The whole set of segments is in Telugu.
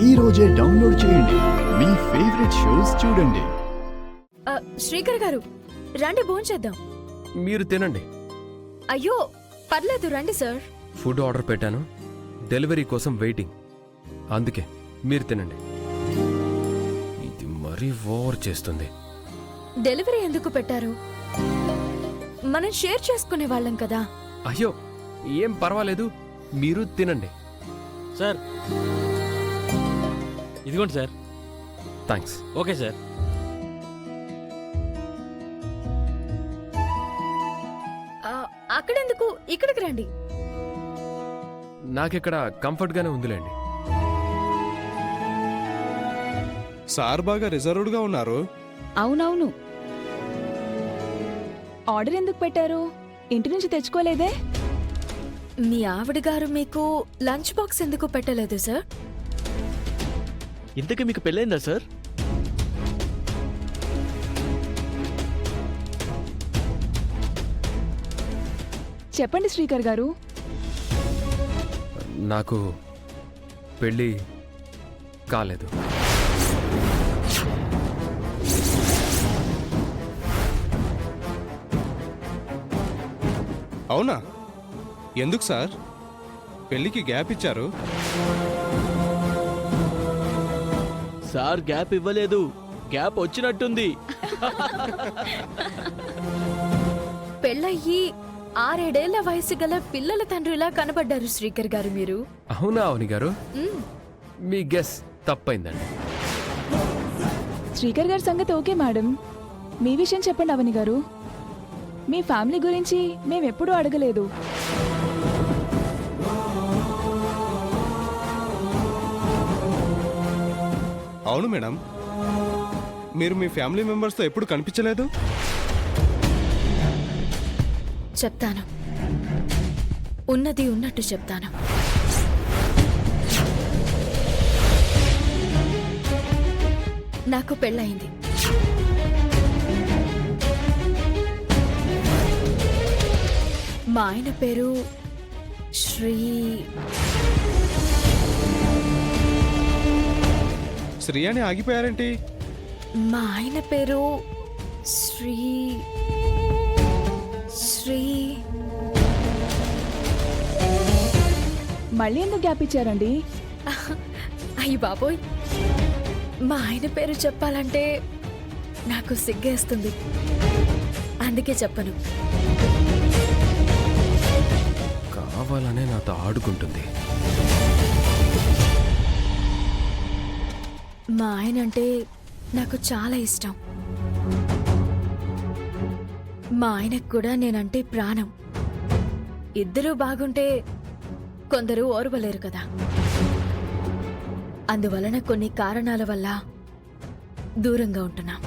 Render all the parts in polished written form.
ఈ రోజే డౌన్లోడ్ చేయండి. మీ ఫేవరెట్ షోస్ చూడండి. శ్రీకర్ గారు రండి, భోంచేద్దాం. మీరు తినండి. అయ్యో పర్లేదు, రండి సార్. ఫుడ్ ఆర్డర్ పెట్టాను, డెలివరీ కోసం వెయిటింగ్. అందుకే మీరు తినండి. ఇది మరీ ఓవర్ చేస్తుంది. డెలివరీ ఎందుకు పెట్టారు? మనం షేర్ చేసుకునే వాళ్ళం కదా. అయ్యో ఏం పర్వాలేదు, మీరు తినండి. సార్ ఇదిగోండి సార్. థ్యాంక్స్. Okay sir. అక్కడెందుకు, ఇక్కడికి రండి. నాకిక్కడ కంఫర్ట్గానే ఉందిలేండి. సార్ బాగా రిజర్వ్డ్గా ఉన్నారు. అవునవును. ఆర్డర్ ఎందుకు పెట్టారు? ఇంటి నుంచి తెచ్చుకోలేదే? మీ ఆవిడ గారు మీకు లంచ్ బాక్స్ ఎందుకు పెట్టలేదు సార్? ఇంతకీ మీకు పెళ్ళైందా సార్? చెప్పండి శ్రీకర్ గారు. నాకు పెళ్ళి కాలేదు. అవునా? ఎందుకు సార్ పెళ్లికి గ్యాప్ ఇచ్చారు? సార్ గ్యాప్ ఇవ్వలేదు, గ్యాప్ వచ్చినట్టుంది. పెళ్ళయ్యి 6-7 ఏళ్ల వయసు గల పిల్లల తండ్రిలా కనబడ్డారు శ్రీకర్ గారు మీరు. అవునా అవని గారు? మ్, మీ గెస్ తప్పైందండి. శ్రీకర్ గారి సంగతి ఓకే మేడం. మీ విషయం చెప్పండి అవని గారు. మీ ఫ్యామిలీ గురించి మేమెప్పుడూ అడగలేదు. అవును మేడం, మీరు మీ ఫ్యామిలీ మెంబర్స్తో ఎప్పుడు కనిపించలేదు. చెప్తాను, ఉన్నది ఉన్నట్టు చెప్తాను. నాకు పెళ్ళయింది. మా ఆయన పేరు శ్రీ అని ఆగిపోయారేంటి? మా ఆయన పేరు శ్రీ. మళ్ళీ ఎందుకు గ్యాప్ ఇచ్చారండి? అయ్యి బాబోయ్, మా ఆయన పేరు చెప్పాలంటే నాకు సిగ్గేస్తుంది, అందుకే చెప్పను. కావాలనే నాతో ఆడుకుంటుంది. మా ఆయన అంటే నాకు చాలా ఇష్టం. మా ఆయనకు కూడా నేనంటే ప్రాణం. ఇద్దరూ బాగుంటే కొందరు ఓర్వలేరు కదా. అందువలన కొన్ని కారణాల వల్ల దూరంగా ఉంటున్నాం.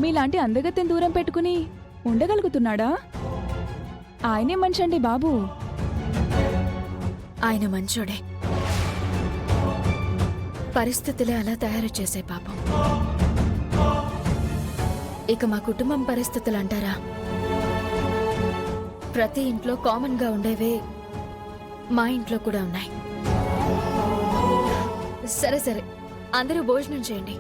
మీలాంటి అందగత్తెని దూరం పెట్టుకుని ఉండగలుగుతున్నాడా? ఆయనే మనిషి అండి బాబు. ఆయన మంచోడే, పరిస్థితులే అలా తయారు చేసే పాపం. ఇక మా కుటుంబం పరిస్థితులు అంటారా, ప్రతి ఇంట్లో కామన్ గా ఉండేవే మా ఇంట్లో కూడా ఉన్నాయి. సరే సరే, అందరూ భోజనం చేయండి.